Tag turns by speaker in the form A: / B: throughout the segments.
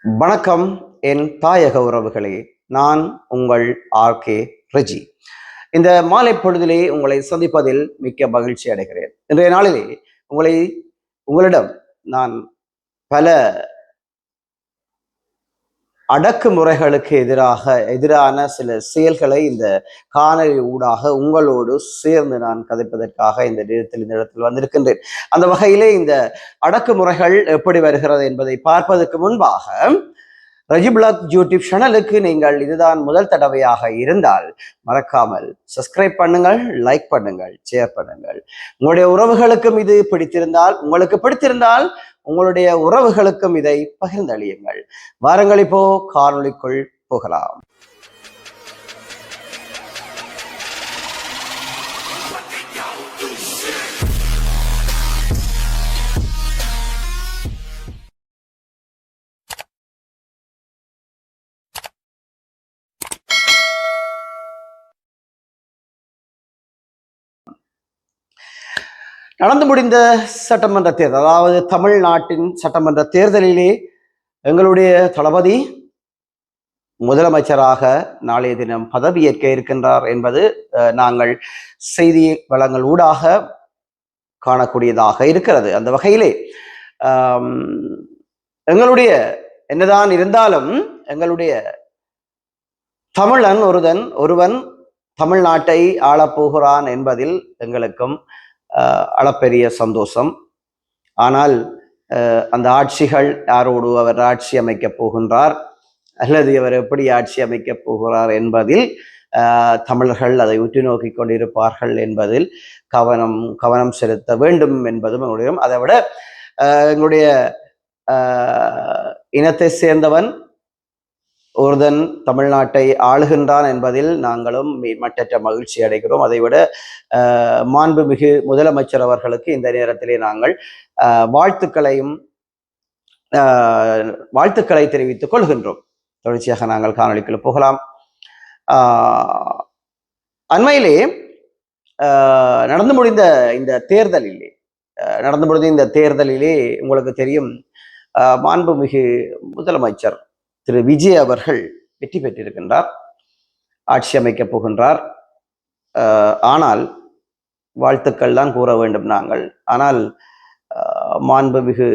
A: வணக்கம் என் தாயக உறவுகளே, நான் உங்கள் ஆர்கே ரெஜி. இந்த மாலை பொழுதிலே உங்களை சந்திப்பதில் மிக்க மகிழ்ச்சி அடைகிறேன். இன்றைய நாளிலே உங்களிடம் நான் பல அடக்குமுறைகளுக்கு எதிரான சில செயல்களை இந்த காணொலி ஊடாக உங்களோடு சேர்ந்து நான் கதைப்பதற்காக இந்த இடத்தில் வந்திருக்கின்றேன். அந்த வகையிலே இந்த அடக்குமுறைகள் எப்படி வருகிறது என்பதை பார்ப்பதற்கு முன்பாக ரஜிபிளாக் யூடியூப் சேனலுக்கு நீங்கள் இதுதான் முதல் தடவையாக இருந்தால் மறக்காமல் சப்ஸ்கிரைப் பண்ணுங்கள், லைக் பண்ணுங்கள், ஷேர் பண்ணுங்கள். உங்களுடைய உறவுகளுக்கும் இது உங்களுக்கு பிடித்திருந்தால் உங்களுடைய உறவுகளுக்கும் இதை பகிர்ந்தளியுங்கள். வாருங்கள், இப்போ காணொளிக்குள் போகலாம். நடந்து முடிந்த சட்டமன்ற தேர்தல், அதாவது தமிழ்நாட்டின் சட்டமன்ற தேர்தலிலே எங்களுடைய தளபதி முதலமைச்சராக நாளைய தினம் பதவியேற்க இருக்கின்றார் என்பது நாங்கள் செய்தி வளங்கள் ஊடாக காணக்கூடியதாக இருக்கிறது. அந்த வகையிலே எங்களுடைய என்னதான் இருந்தாலும் எங்களுடைய தமிழன் ஒருவன் தமிழ்நாட்டை ஆளப்போகிறான் என்பதில் எங்களுக்கும் அளப்பெரிய சந்தோஷம். ஆனால் அந்த ஆட்சிகள் யாரோடு அவர் ஆட்சி அமைக்கப் போகின்றார் அல்லது அவர் எப்படி ஆட்சி அமைக்கப் போகிறார் என்பதில் தமிழர்கள் அதை உற்று நோக்கி கொண்டிருப்பார்கள் என்பதில் கவனம் செலுத்த வேண்டும் என்பதும் எங்களுடைய, அதை விட எங்களுடைய இனத்தை சேர்ந்தவன் ஒருவன் தமிழ்நாட்டை ஆளுகின்றான் என்பதில் நாங்களும் மட்டற்ற மகிழ்ச்சி அடைகிறோம். அதைவிட மாண்புமிகு முதலமைச்சர் அவர்களுக்கு இந்த நேரத்திலே நாங்கள் வாழ்த்துக்களை தெரிவித்துக் கொள்கின்றோம். தொடர்ச்சியாக நாங்கள் காணொளிக்குள் போகலாம். அண்மையிலே நடந்து முடிந்த இந்த தேர்தலிலே உங்களுக்கு தெரியும், மாண்புமிகு முதலமைச்சர் திரு விஜய் அவர்கள் வெற்றி பெற்றிருக்கின்றார், ஆட்சி அமைக்கப் போகின்றார். ஆனால் வாழ்த்துக்கள் தான் கூற வேண்டும் நாங்கள். ஆனால் மாண்புமிகு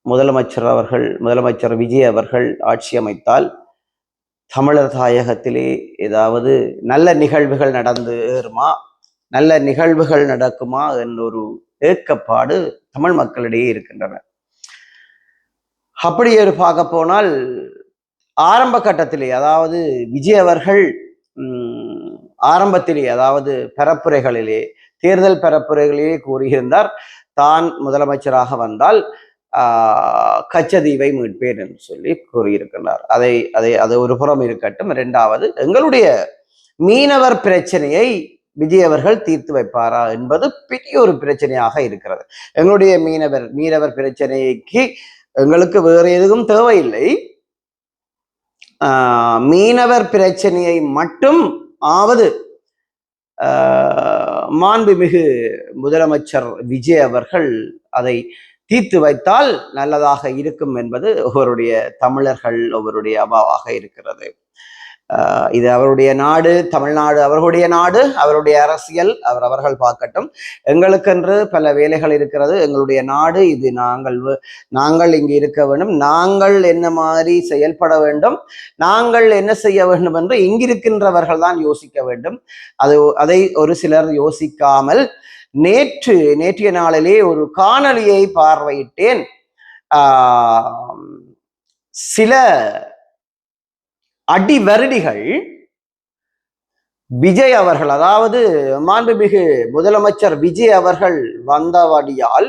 A: முதலமைச்சர் விஜய் அவர்கள் ஆட்சி அமைத்தால் தமிழர் தாயகத்திலே ஏதாவது நல்ல நிகழ்வுகள் நல்ல நிகழ்வுகள் நடக்குமா എന്നൊരു ஏக்கப்பாடு தமிழ் மக்களிடையே இருக்கின்றன. அப்படியே பார்க்க போனால் ஆரம்ப கட்டத்திலே, அதாவது விஜய் அவர்கள் ஆரம்பத்திலே, அதாவது தேர்தல் பரப்புரைகளிலே கூறியிருந்தார், தான் முதலமைச்சராக வந்தால் கச்சதீவை மீட்பேன் என்று சொல்லி கூறியிருக்கின்றார். அதை ஒரு புறம் இருக்கட்டும். இரண்டாவது, எங்களுடைய மீனவர் பிரச்சனையை விஜய் அவர்கள் தீர்த்து வைப்பாரா என்பது பெரிய ஒரு பிரச்சனையாக இருக்கிறது. எங்களுடைய மீனவர் பிரச்சனைக்கு எங்களுக்கு வேறு எதுவும் தேவையில்லை. மீனவர் பிரச்சனையை மட்டும் மாண்புமிகு முதலமைச்சர் விஜய் அவர்கள் அதை தீர்த்து வைத்தால் நல்லதாக இருக்கும் என்பது அவருடைய அபாவாக இருக்கிறது. இது அவருடைய நாடு, தமிழ்நாடு அவர்களுடைய நாடு, அவருடைய அரசியல் அவர்கள் பார்க்கட்டும். எங்களுக்கென்று பல வேலைகள் இருக்கிறது. எங்களுடைய நாடு இது. நாங்கள் இங்கு இருக்க வேண்டும், நாங்கள் என்ன மாதிரி செயல்பட வேண்டும், நாங்கள் என்ன செய்ய வேண்டும் என்று இங்கிருக்கின்றவர்கள் தான் யோசிக்க வேண்டும். அதை ஒரு சிலர் யோசிக்காமல் நேற்றைய நாளிலே ஒரு காணொலியை பார்வையிட்டேன். சில அடிவருடிகள் விஜய் அவர்கள், அதாவது மாண்புமிகு முதலமைச்சர் விஜய் அவர்கள் வந்தவடியால்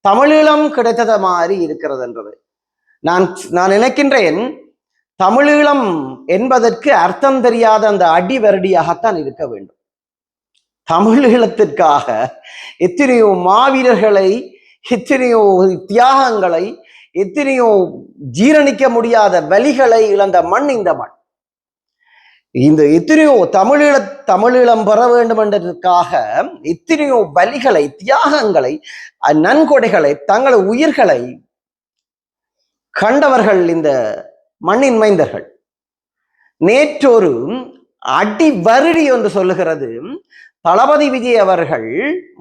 A: தமிழீழம் கிடைத்தது மாதிரி இருக்கிறது என்றது. நான் நினைக்கின்றேன், தமிழீழம் என்பதற்கு அர்த்தம் தெரியாத அந்த அடிவருடியாகத்தான் இருக்க வேண்டும். தமிழீழத்திற்காக எத்தனையோ மாவீரர்களை, எத்தனையோ தியாகங்களை, எத்தனையோ ஜீரணிக்க முடியாத வலிகளை இழந்த மண் இந்த மண். இந்த எத்தனையோ தமிழீழம் பெற வேண்டும் என்றதற்காக எத்தனையோ வலிகளை, தியாகங்களை, நன்கொடைகளை, தங்கள் உயிர்களை கண்டவர்கள் இந்த மண்ணின் மைந்தர்கள். நேற்றொரு அடி வருடி என்று சொல்லுகிறது, தளபதி விஜய் அவர்கள்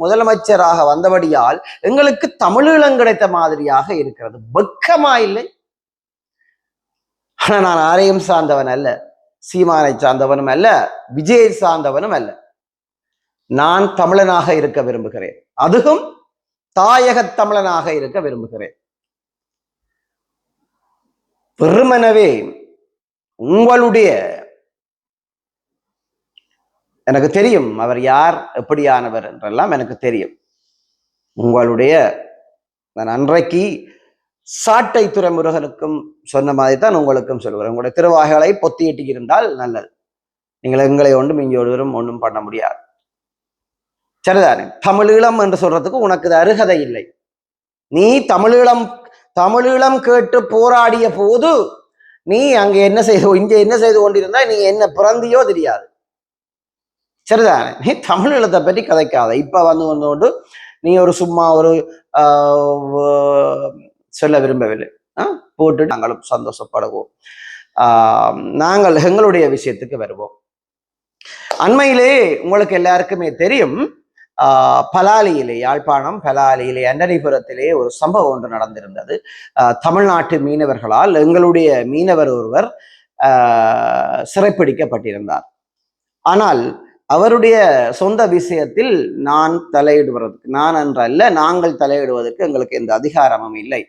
A: முதலமைச்சராக வந்தபடியால் எங்களுக்கு தமிழீழம் கிடைத்த மாதிரியாக இருக்கிறது. வெக்கமா இல்லை? ஆனா நான் யாரையும் சார்ந்தவன் அல்ல, சீமானை சார்ந்தவனும் அல்ல, விஜயை சார்ந்தவனும் அல்ல. நான் தமிழனாக இருக்க விரும்புகிறேன், அதுவும் தாயக தமிழனாக இருக்க விரும்புகிறேன். வெறுமனவே உங்களுடைய, எனக்கு தெரியும் அவர் யார், எப்படியானவர் என்றெல்லாம் எனக்கு தெரியும். உங்களுடைய, நான் அன்றைக்கு சாட்டை துறைமுருகனுக்கும் சொன்ன மாதிரி தான் உங்களுக்கும் சொல்லுவேன், உங்களுடைய திருவாய்களை பொத்தியிட்டு இருந்தால் நல்லது. நீங்கள் எங்களை ஒன்றும் இங்கே ஒருவரும் ஒன்றும் பண்ண முடியாது. சரிதானே? தமிழீழம் என்று சொல்றதுக்கு உனக்கு அருகதை இல்லை. நீ தமிழீழம் கேட்டு போராடிய போது நீ அங்க என்ன செய்து, இங்க என்ன செய்து கொண்டிருந்தா, நீ என்ன பிறந்தியோ தெரியாது. சரிதானே? நீ தமிழீழத்தை பற்றி கதைக்காத. இப்ப வந்து நீ ஒரு சும்மா ஒரு சொல்ல விரும்பவில்லை, போட்டு நாங்களும் சந்தோஷப்படுவோம். நாங்கள் எங்களுடைய விஷயத்துக்கு வருவோம். அண்மையிலே உங்களுக்கு எல்லாருக்குமே தெரியும், பலாலியிலே, யாழ்ப்பாணம் பலாலியிலே அண்டனிபுரத்திலே ஒரு சம்பவம் ஒன்று நடந்திருந்தது. தமிழ்நாட்டு மீனவர்களால் எங்களுடைய மீனவர் ஒருவர் சிறைப்பிடிக்கப்பட்டிருந்தார். ஆனால் அவருடைய சொந்த விஷயத்தில் நான் தலையிடுவதற்கு, நான் என்றல்ல, நாங்கள் தலையிடுவதற்கு எங்களுக்கு எந்த அதிகாரமும் இல்லை.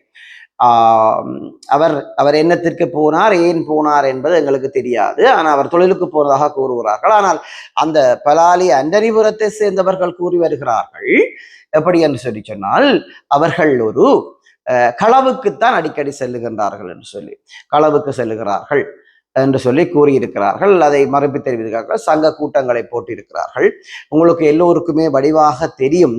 A: அவர் என்னத்திற்கு போனார், ஏன் போனார் என்பது எங்களுக்கு தெரியாது. ஆனால் அவர் தொழிலுக்கு போனதாக கூறுகிறார்கள். ஆனால் அந்த பலாலி அண்டனிபுரத்தை சேர்ந்தவர்கள் கூறி வருகிறார்கள். எப்படி என்று சொல்லி சொன்னால், அவர்கள் ஒரு களவுக்குத்தான் அடிக்கடி செல்லுகின்றார்கள் என்று சொல்லி, களவுக்கு செல்லுகிறார்கள் என்று சொல்லி கூறியிருக்கிறார்கள். அதை மறுப்பு தெரிவிக்கிறார்கள். சங்க கூட்டங்களை போட்டிருக்கிறார்கள். உங்களுக்கு எல்லோருக்குமே வடிவாக தெரியும்,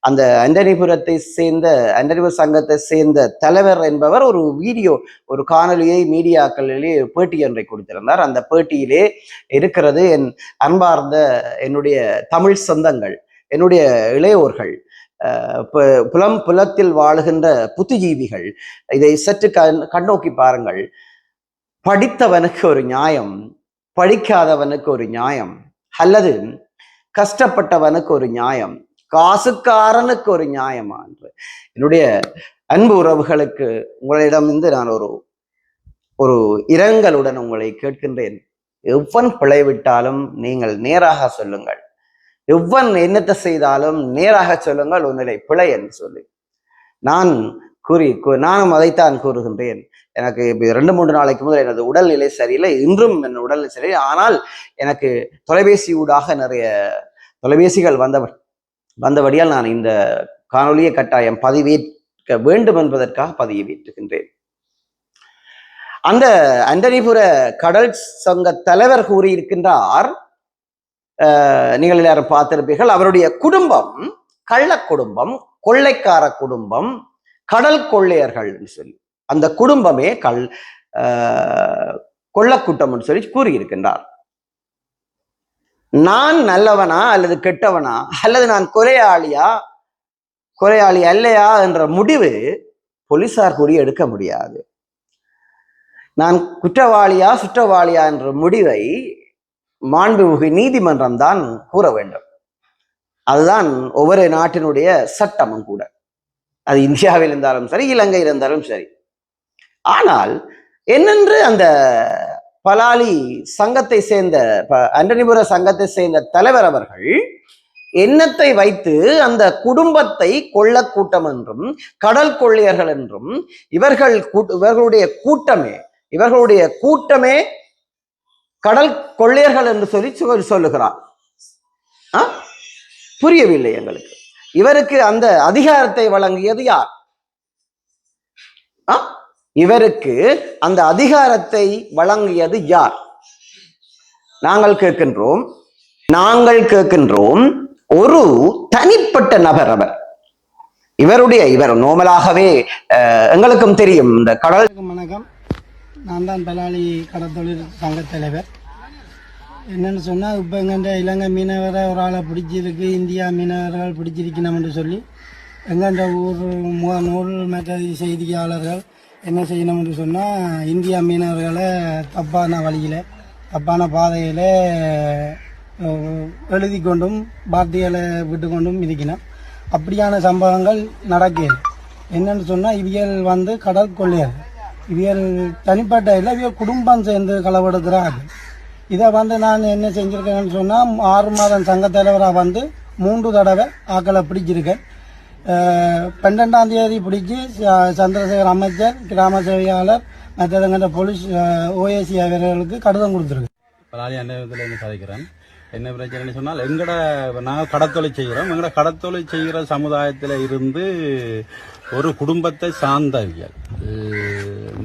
A: அந்த அண்டனிபுரத்தை சேர்ந்த, அண்டனிபுர சங்கத்தை சேர்ந்த தலைவர் என்பவர் ஒரு வீடியோ, ஒரு காணொலியை மீடியாக்களிலே பேட்டி ஒன்றை கொடுத்திருந்தார். அந்த பேட்டியிலே இருக்கிறது, என் அன்பார்ந்த என்னுடைய தமிழ் சொந்தங்கள், என்னுடைய இளையோர்கள், புலத்தில் வாழுகின்ற புத்திஜீவிகள், இதை சற்று கண்ணோக்கி பாருங்கள். படித்தவனுக்கு ஒரு நியாயம், படிக்காதவனுக்கு ஒரு நியாயம், அல்லது கஷ்டப்பட்டவனுக்கு ஒரு நியாயம், காசுக்காரனுக்கு ஒரு நியாயமா என்று என்னுடைய அன்பு உறவுகளுக்கு உங்களிடமிருந்து நான் ஒரு இரங்கலுடன் உங்களை கேட்கின்றேன். எவ்வன் பிழைவிட்டாலும் நீங்கள் நேராக சொல்லுங்கள், எவ்வன் என்னத்தை செய்தாலும் நேராக சொல்லுங்கள், உன்னிலை பிழை என்று சொல்லி நானும் அதைத்தான் கூறுகின்றேன். எனக்கு 2-3 நாளைக்கு முதல் எனது உடல்நிலை சரியில்லை, இன்றும் என் உடல்நிலை சரியில்லை. ஆனால் எனக்கு தொலைபேசி ஊடாக நிறைய தொலைபேசிகள் வந்தபடியால் நான் இந்த காணொலியை கட்டாயம் பதிவேற்க வேண்டும் என்பதற்காக பதிவேற்றுகின்றேன். அந்த அண்டனிபுர கடல் சங்க தலைவர் கூறியிருக்கின்றார், நீங்கள் எல்லாரும் பார்த்திருப்பீர்கள், அவருடைய குடும்பம் கள்ள குடும்பம், கொள்ளைக்கார குடும்பம், கடல் கொள்ளையர்கள் சொல்லி அந்த குடும்பமே கொள்ளக்கூட்டம் சொல்லி கூறியிருக்கின்றார். நான் நல்லவனா அல்லது கெட்டவனா, அல்லது நான் கொலையாளி அல்லையா என்ற முடிவு போலீசார் கூறி எடுக்க முடியாது. நான் குற்றவாளியா சுற்றவாளியா என்ற முடிவை மாண்புமிகு நீதிமன்றம் தான் கூற வேண்டும். அதுதான் ஒவ்வொரு நாட்டினுடைய சட்டமும் கூட, அது இந்தியாவில் இருந்தாலும் சரி, இலங்கை இருந்தாலும் சரி. ஆனால் என்னென்று அந்த பலாலி சங்கத்தை சேர்ந்த, அண்டனிபுர சங்கத்தை சேர்ந்த தலைவர் அவர்கள் எண்ணத்தை வைத்து அந்த குடும்பத்தை கொள்ளக்கூட்டம் என்றும் கடல் கொள்ளையர்கள் என்றும் இவர்களுடைய கூட்டமே கடல் கொள்ளையர்கள் என்று சொல்லி சொல்லுகிறார். புரியவில்லை எங்களுக்கு. இவருக்கு அந்த அதிகாரத்தை வழங்கியது யார்? இவருக்கு அந்த அதிகாரத்தை வழங்கியது யார்? நாங்கள் கேட்கின்றோம் ஒரு தனிப்பட்ட நபர் அவர். இவர் நோமலாகவே எங்களுக்கும் தெரியும் இந்த கடல்.
B: வணக்கம், நான் தான் பலாலி கடற்தொழில் சங்க தலைவர். என்னன்னு சொன்னால், இப்போ எங்கள்கிட்ட இலங்கை மீனவரை ஒரு ஆளை பிடிச்சிருக்கு, இந்தியா மீனவர்கள் பிடிச்சிருக்கணும்னு சொல்லி எங்கள்கிட்ட ஊர் நூல் மற்ற செய்தியாளர்கள் என்ன செய்யணும்னு சொன்னால் இந்தியா மீனவர்களை தப்பான வழியில் தப்பான பாதையில் எழுதி கொண்டும் வார்த்தைகளை விட்டு கொண்டும் இருக்கணும். அப்படியான சம்பவங்கள் நடக்கிறது. என்னன்னு சொன்னால் இவியல் கடல் கொள்ளையர், இவியல் தனிப்பட்ட இல்லை, இவியல் குடும்பம் சேர்ந்து களவெடுக்கிறாங்க. இதை நான் என்ன செஞ்சுருக்கேன்னு சொன்னால் 6 மாதம் சங்க தலைவராக 3 தடவை ஆக்களை பிடிச்சிருக்கேன். 12ஆம் தேதி பிடிச்சி சந்திரசேகர் அமைச்சர், கிராம சேவையாளர், மற்றவங்க போலீஸ் ஓஏசி அவர்களுக்கு கடிதம் கொடுத்துருக்கு.
C: பலாலி அண்டத்தில் கதைக்கிறேன். என்ன பிரச்சனைன்னு சொன்னால் நாங்கள் கடத்தொழில் செய்கிறோம். எங்களோட கடத்தொழில் செய்கிற சமுதாயத்தில் இருந்து ஒரு குடும்பத்தை சார்ந்தவியல்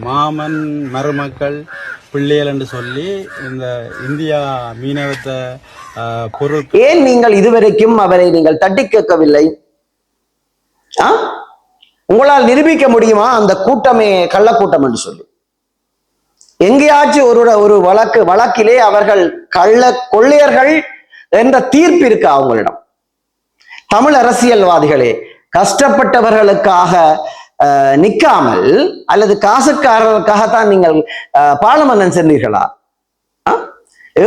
C: மாமன் மருமக்கள் பிள்ளைகள் என்று சொல்லி இந்த இந்தியா மீனவத்தை பொருள்.
A: ஏன் நீங்கள் இதுவரைக்கும் அவரை நீங்கள் தட்டி கேட்கவில்லை? உங்களால் நிரூபிக்க முடியுமா அந்த கூட்டமே கள்ளக்கூட்டம் என்று சொல்லி? எங்கேயாச்சும் ஒரு வழக்கிலே அவர்கள் கொள்ளையர்கள் என்ற தீர்ப்பு இருக்கு அவங்களிடம்? தமிழ் அரசியல்வாதிகளே, கஷ்டப்பட்டவர்களுக்காக நிக்காமல் அல்லது காசுக்காரர்களுக்காகத்தான் நீங்கள் பாராளுமன்றம் சென்றீர்களா?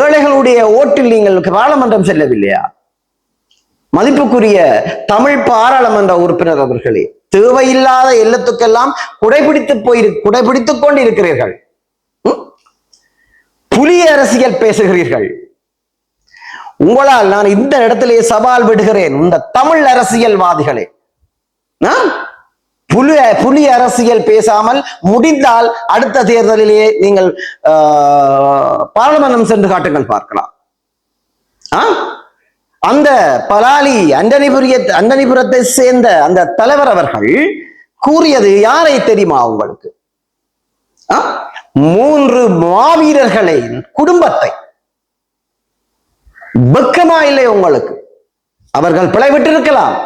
A: ஏழைகளுடைய ஓட்டில் நீங்கள் பாராளுமன்றம் செல்லவில்லையா? மதிப்புக்குரிய தமிழ் பாராளுமன்ற உறுப்பினர் அவர்களே, தேவையில்லாத எல்லத்துக்கெல்லாம் குடைபிடித்துக் கொண்டிருக்கிறீர்கள். புலி அரசியல் பேசுகிறீர்கள். உங்களால் நான் இந்த இடத்திலே சவால் விடுகிறேன், இந்த தமிழ் அரசியல்வாதிகளே, புலி அரசியல் பேசாமல் முடிந்தால் அடுத்த தேர்தலிலே நீங்கள் பாராளுமன்றம் சென்று காட்டுங்கள், பார்க்கலாம். அந்த பலாலி அண்டனிபுரத்தை சேர்ந்த அந்த தலைவர் அவர்கள் கூறியது யாரை தெரியுமா உங்களுக்கு? 3 மாவீரர்களை குடும்பத்தை. வெக்கமா இல்லை உங்களுக்கு? அவர்கள் பிழைவிட்டிருக்கலாம்,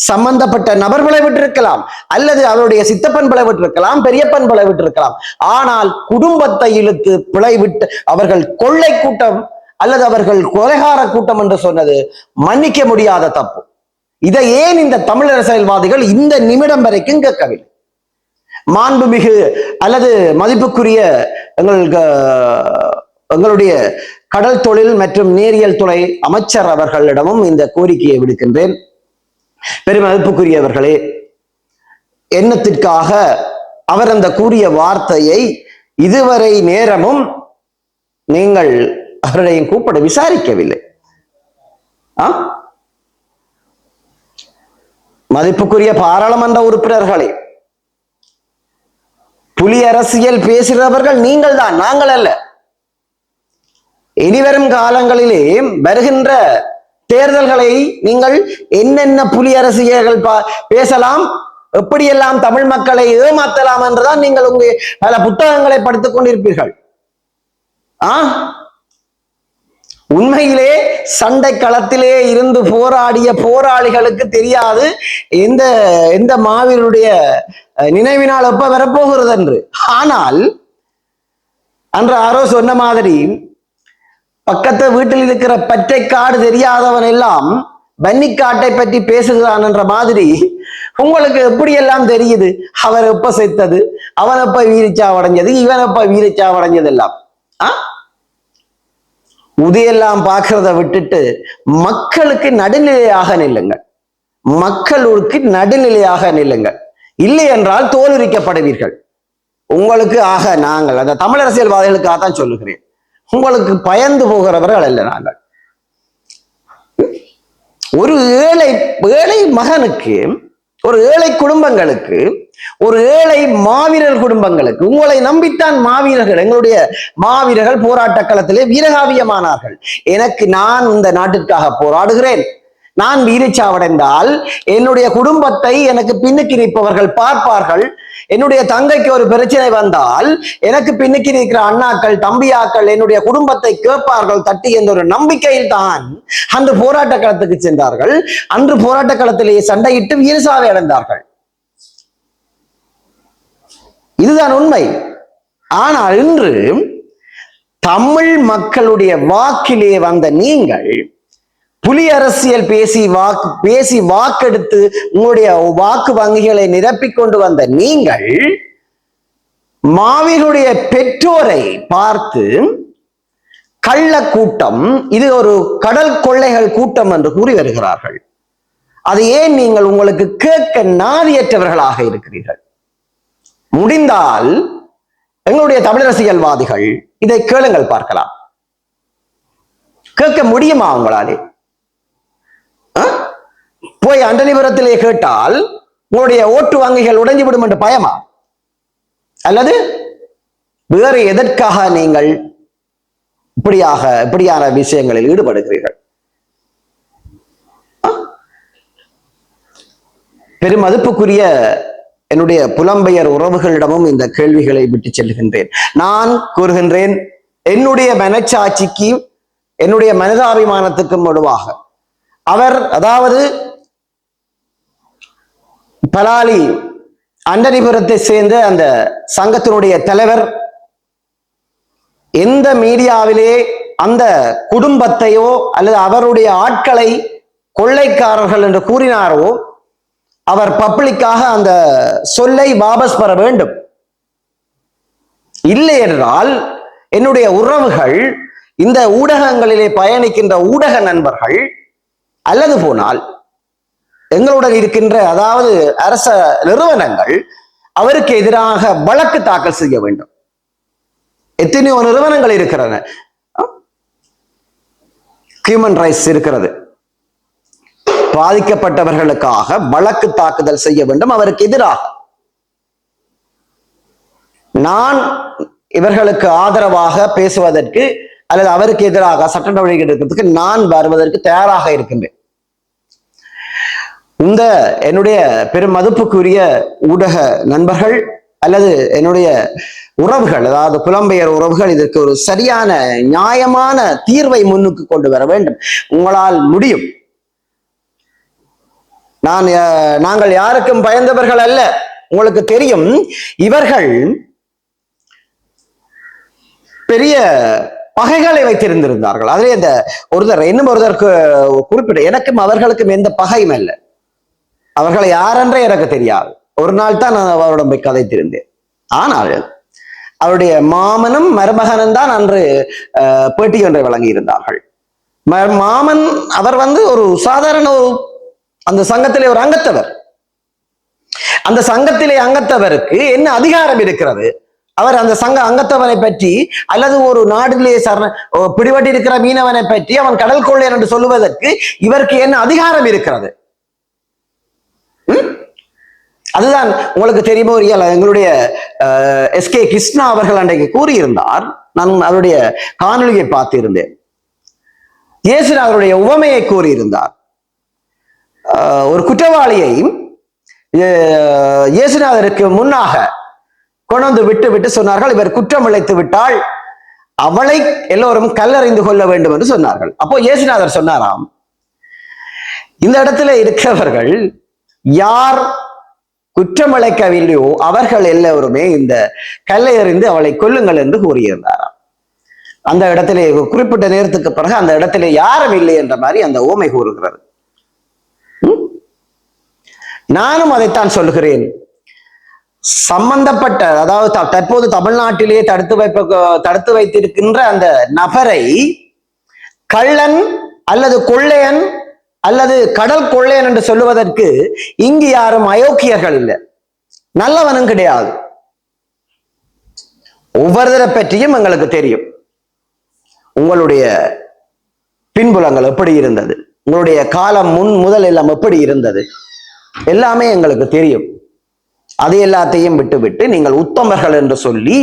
A: சம்பந்தப்பட்ட நபர் பிழைவிட்டிருக்கலாம், அல்லது அவருடைய சித்தப்பன் பிழைவிட்டிருக்கலாம், பெரியப்பன் பிழைவிட்டிருக்கலாம். ஆனால் குடும்பத்தை இழுத்து பிழைவிட்டு அவர்கள் கொள்ளை கூட்டம் அல்லது அவர்கள் கொலைகார கூட்டம் என்று சொன்னது மன்னிக்க முடியாத தப்பு. இதை ஏன் இந்த தமிழ் அரசியல்வாதிகள் இந்த நிமிடம் வரைக்கும் கேட்கவில்லை? மாண்புமிகு அல்லது மதிப்புக்குரிய எங்களுடைய கடல் தொழில் மற்றும் நேரியல் துறை அமைச்சர் அவர்களிடமும் இந்த கோரிக்கையை விடுக்கின்றேன். பெருமதிப்புக்குரியவர்களே, எண்ணத்திற்காக அவர் அந்த கூறிய வார்த்தையை இதுவரை நேரமும் நீங்கள் அவரையும் கூப்பிட விசாரிக்கவில்லை. மதிப்புக்குரிய பாராளுமன்ற உறுப்பினர்களே, புலி அரசியல் பேசுகிறவர்கள் நீங்கள் தான், நாங்கள் அல்ல. இனிவரும் காலங்களிலே வருகின்ற தேர்தல்களை நீங்கள் என்னென்ன புலி அரசியல்கள் பேசலாம், எப்படியெல்லாம் தமிழ் மக்களை ஏமாத்தலாம் என்றுதான் நீங்கள் உங்க பல புத்தகங்களை படித்துக் கொண்டிருப்பீர்கள். உண்மையிலே சண்டை களத்திலே இருந்து போராடிய போராளிகளுக்கு தெரியாது எந்த மாவீரருடைய நினைவினால் எப்ப வரப்போகிறது என்று. ஆனால் அன்று யாரோ சொன்ன மாதிரி, பக்கத்து வீட்டில் இருக்கிற பற்றைக்காடு தெரியாதவன் எல்லாம் பன்னிக்காட்டை பற்றி பேசுகிறான் என்ற மாதிரி உங்களுக்கு எப்படியெல்லாம் தெரியுது அவர் எப்ப செத்தது, அவன் எப்ப வீரச்சாவடைஞ்சது, இவன் எப்ப வீரச்சாவடைஞ்சது எல்லாம். உதையெல்லாம் பார்க்கிறத விட்டுட்டு மக்களுக்கு நடுநிலையாக நில்லுங்கள், மக்களுக்கு நடுநிலையாக நில்லுங்கள். இல்லை என்றால் தோலுரிக்கப்படுவீர்கள். உங்களுக்கு நாங்கள் அந்த தமிழ் அரசியல்வாதிகளுக்காக தான் சொல்லுகிறேன், உங்களுக்கு பயந்து போகிறவர்கள் அல்ல நாங்கள். ஒரு ஏழை மகனுக்கு, ஒரு ஏழை குடும்பங்களுக்கு, ஒரு ஏழை மாவீரர் குடும்பங்களுக்கு, உங்களை நம்பித்தான் மாவீரர்கள், எங்களுடைய மாவீரர்கள் போராட்ட களத்திலே வீரகாவியமானார்கள். நான் இந்த நாட்டிற்காக போராடுகிறேன், நான் வீரச்சாவடைந்தால் என்னுடைய குடும்பத்தை எனக்கு பின்னுக்கு நிற்பவர்கள் பார்ப்பார்கள். என்னுடைய தங்கைக்கு ஒரு பிரச்சனை வந்தால் எனக்கு பின்னுக்கு இருக்கிற அண்ணாக்கள் தம்பியாக்கள் என்னுடைய குடும்பத்தை கேட்பார்கள் தட்டி என்ற ஒரு நம்பிக்கையில் தான் அன்று போராட்ட களத்துக்கு சென்றார்கள். அன்று போராட்ட களத்திலேயே சண்டையிட்டு வீரசாவை அடைந்தார்கள். இதுதான் உண்மை. ஆனால் இன்று தமிழ் மக்களுடைய வாக்கிலே வந்த நீங்கள் புலி அரசியல் பேசி வாக்கெடுத்து உங்களுடைய வாக்கு வங்கிகளை நிரப்பிக் கொண்டு வந்த நீங்கள் மாவீரனுடைய பெற்றோரை பார்த்து கள்ள கூட்டம், இது ஒரு கடல் கொள்ளைகள் கூட்டம் என்று கூறி வருகிறார்கள். அது ஏன் நீங்கள் உங்களுக்கு கேட்க நாதியற்றவர்களாக இருக்கிறீர்கள்? முடிந்தால் எங்களுடைய தமிழ் அரசியல்வாதிகள் இதை கேளுங்கள், பார்க்கலாம். கேட்க முடியுமா உங்களாலே? போய் அண்டனிபுரத்திலே கேட்டால் உங்களுடைய ஓட்டு வங்கிகள் உடைஞ்சுவிடும் என்று பயமா? அல்லது வேறு எதற்காக நீங்கள் இப்படியான விஷயங்களில் ஈடுபடுகிறீர்கள்? பெருமதிப்புக்குரிய என்னுடைய புலம்பெயர் உறவுகளிடமும் இந்த கேள்விகளை விட்டு செல்கின்றேன். நான் கூறுகின்றேன், என்னுடைய மனச்சாட்சிக்கு என்னுடைய மனிதாபிமானத்துக்கும் வலுவாக அவர், அதாவது பலாலி அண்டனிபுரத்தை சேர்ந்த அந்த சங்கத்தினுடைய தலைவர் எந்த மீடியாவிலே அந்த குடும்பத்தையோ அல்லது அவருடைய ஆட்களை கொள்ளைக்காரர்கள் என்று கூறினாரோ, அவர் பப்ளிக்காக அந்த சொல்லை வாபஸ் பெற வேண்டும். இல்லை என்றால் என்னுடைய உறவுகள், இந்த ஊடகங்களிலே பயணிக்கின்ற ஊடக நண்பர்கள், அல்லது போனால் எங்களுடன் இருக்கின்ற அதாவது அரச நிறுவனங்கள் அவருக்கு எதிராக வழக்கு தாக்கல் செய்ய வேண்டும். எத்தனையோ நிறுவனங்கள் இருக்கிறன, ஹியூமன் ரைட்ஸ் இருக்கிறது. பாதிக்கப்பட்டவர்களுக்காக வழக்கு தாக்குதல் செய்ய வேண்டும் அவருக்கு எதிராக. நான் இவர்களுக்கு ஆதரவாக பேசுவதற்கு அல்லது அவருக்கு எதிராக சட்ட நடவடிக்கை எடுக்கிறதுக்கு நான் வருவதற்கு தயாராக இருக்கின்றேன். இந்த என்னுடைய பெரும் மதிப்புக்குரிய ஊடக நண்பர்கள் அல்லது என்னுடைய உறவுகள், அதாவது புலம்பெயர் உறவுகள், இதற்கு ஒரு சரியான நியாயமான தீர்வை முன்னுக்கு கொண்டு வர வேண்டும். உங்களால் முடியும். நாங்கள் யாருக்கும் பயந்தவர்கள் அல்ல. உங்களுக்கு தெரியும், இவர்கள் பெரிய பகைகளை வைத்திருந்திருந்தார்கள். அதிலே இந்த ஒருத்தருக்கு குறிப்பிட்ட, எனக்கும் அவர்களுக்கும் எந்த பகையும் அல்ல. அவர்களை யாரென்றே எனக்கு தெரியாது. ஒரு நாள் தான் நான் அவரிடம் போய் கதைத்திருந்தேன். ஆனால் அவருடைய மாமனும் மருமகனும் தான் அன்று பேட்டி ஒன்றை வழங்கி இருந்தார்கள். மாமன் அவர் ஒரு சாதாரண அந்த சங்கத்திலே ஒரு அங்கத்தவர். அந்த சங்கத்திலே அங்கத்தவருக்கு என்ன அதிகாரம் இருக்கிறது? அவர் அந்த சங்க அங்கத்தவனை பற்றி அல்லது ஒரு நாட்டிலே பிடிபட்டு இருக்கிற மீனவனை பற்றி அவன் கடல் கொள்ளையன் என்று சொல்லுவதற்கு இவருக்கு என்ன அதிகாரம் இருக்கிறது? அதுதான் உங்களுக்கு தெரியுமோ இல்லையா, எங்களுடைய எஸ்கே கிருஷ்ணா அவர்கள் அன்றைக்கு கூறியிருந்தார். நான் அவருடைய காணொலியை பார்த்திருந்தேன். இயேசுநாதருடைய உவமையை கூறியிருந்தார். ஒரு குற்றவாளியை இயேசுநாதருக்கு முன்னாக கொண்டு விட்டு சொன்னார்கள், இவர் குற்றம் இழைத்து விட்டால் அவளை எல்லோரும் கல்லறிந்து கொள்ள வேண்டும் என்று சொன்னார்கள். அப்போ இயேசுநாதர் சொன்னாராம், இந்த இடத்துல இருக்கிறவர்கள் யார் குற்றம் இழைக்கவில்லையோ அவர்கள் எல்லோருமே இந்த கல்லை எறிந்து அவளை கொல்லுங்கள் என்று கூறியிருந்தாராம். அந்த இடத்திலே குறிப்பிட்ட நேரத்துக்கு பிறகு அந்த இடத்திலே யாரும் இல்லை என்ற மாதிரி அந்த ஓமை கூறுகிறது. நானும் அதைத்தான் சொல்லுகிறேன். சம்பந்தப்பட்ட, அதாவது தற்போது தமிழ்நாட்டிலே தடுத்து வைத்திருக்கின்ற அந்த நபரை கள்ளன் அல்லது கொள்ளையன் அல்லது கடல் கொள்ளையன் என்று சொல்லுவதற்கு இங்கு யாரும் அயோக்கியர்கள் இல்லை, நல்லவனும் கிடையாது. ஒவ்வொருத்தரை பற்றியும் எங்களுக்கு தெரியும். உங்களுடைய பின்புலங்கள் எப்படி இருந்தது, உங்களுடைய காலம் முதல் எல்லாம் எப்படி இருந்தது, எல்லாமே எங்களுக்கு தெரியும். அது எல்லாத்தையும் விட்டு நீங்கள் உத்தமர்கள் என்று சொல்லி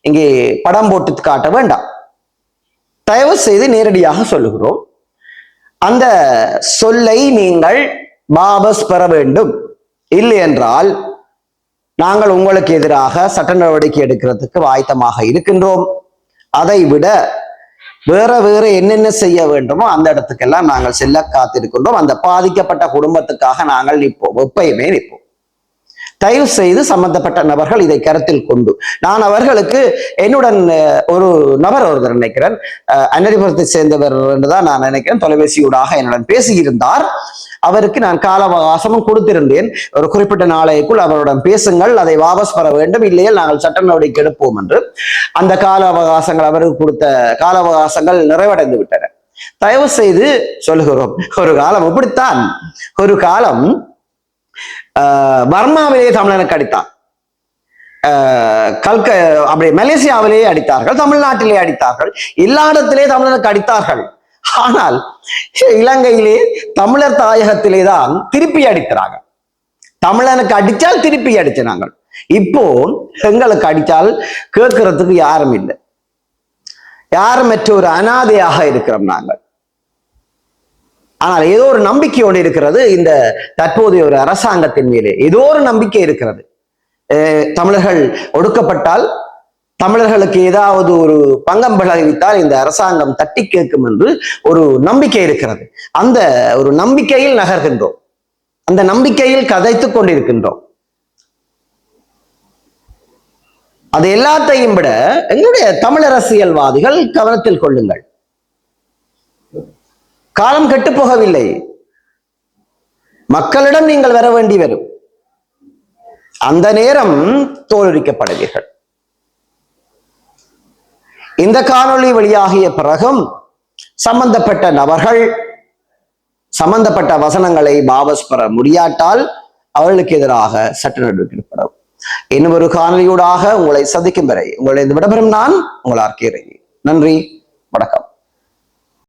A: இங்கே படம் போட்டு காட்ட வேண்டாம். தயவு செய்து நேரடியாக சொல்லுகிறோம், அந்த சொல்லை நீங்கள் வாபஸ் பெற வேண்டும். இல்லை என்றால் நாங்கள் உங்களுக்கு எதிராக சட்ட நடவடிக்கை எடுக்கிறதுக்கு ஆயத்தமாக இருக்கின்றோம். அதை விட வேற என்னென்ன செய்ய வேண்டுமோ அந்த இடத்துக்கெல்லாம் நாங்கள் செல்ல காத்திருக்கின்றோம். அந்த பாதிக்கப்பட்ட குடும்பத்துக்காக நாங்கள் நிற்போம், எப்பயுமே நிற்போம். தயவு செய்து சம்பந்தப்பட்ட நபர்கள் இதை கருத்தில் கொண்டு, நான் அவர்களுக்கு என்னுடன் ஒரு நபர் ஒருத்தர் நினைக்கிறேன், அன்னரிபுரத்தை சேர்ந்தவர் என்றுதான் நான் நினைக்கிறேன், தொலைபேசியூடாக என்னுடன் பேசியிருந்தார். அவருக்கு நான் கால அவகாசமும் கொடுத்திருந்தேன். ஒரு குறிப்பிட்ட நாளைக்குள் அவருடன் பேசுங்கள், அதை வாபஸ் பெற வேண்டும், இல்லையே நாங்கள் சட்ட நடவடிக்கை எடுப்போம் என்று. அந்த கால அவகாசங்கள், அவருக்கு கொடுத்த கால அவகாசங்கள் நிறைவடைந்து விட்டன. தயவு செய்து சொல்லுகிறோம், ஒரு காலம் இப்படித்தான். ஒரு காலம் பர்மாவிலேயே தமிழனுக்கு அடித்தான், அப்படி மலேசியாவிலேயே அடித்தார்கள், தமிழ்நாட்டிலே அடித்தார்கள், எல்லா இடத்திலே தமிழனுக்கு அடித்தார்கள். ஆனால் இலங்கையிலே தமிழர் தாயகத்திலே தான் திருப்பி அடிக்கிறாங்க. தமிழனுக்கு அடிச்சால் திருப்பி அடிச்சாங்க. இப்போ எங்களுக்கு அடிச்சால் கேட்கறதுக்கு யாரும் இல்லை, யாரும் மற்ற ஒரு அனாதையாக இருக்கிறோம் நாங்கள். ஆனால் ஏதோ ஒரு நம்பிக்கையோடு இருக்கிறது இந்த தற்போதைய ஒரு அரசாங்கத்தின் மேலே ஏதோ ஒரு நம்பிக்கை இருக்கிறது. தமிழர்கள் ஒடுக்கப்பட்டால், தமிழர்களுக்கு ஏதாவது ஒரு பங்கம் விளைவித்தால் இந்த அரசாங்கம் தட்டி கேட்கும் என்று ஒரு நம்பிக்கை இருக்கிறது. அந்த ஒரு நம்பிக்கையில் நகர்கின்றோம், அந்த நம்பிக்கையில் கதைத்துக் கொண்டிருக்கின்றோம். அது எல்லாத்தையும் விட எங்களுடைய தமிழ் அரசியல்வாதிகள் கவனத்தில் கொள்ளுங்கள். காலம் கெட்டு போகவில்லை, மக்களிடம் நீங்கள் வர வேண்டி வரும். அந்த நேரம் தோலுரிக்கப்படுவீர்கள். இந்த காணொளி வெளியாகிய பிறகும் சம்பந்தப்பட்ட நபர்கள் சம்பந்தப்பட்ட வசனங்களை வாபஸ் பெற முடியாட்டால் அவர்களுக்கு எதிராக சட்ட நடவடிக்கை எடுக்கப்படும். இன்னும் ஒரு காணொலியூடாக உங்களை சந்திக்கும் வரை உங்களை விடப்பெறும் நான் உங்கள் ஆர்கே. நன்றி, வணக்கம்.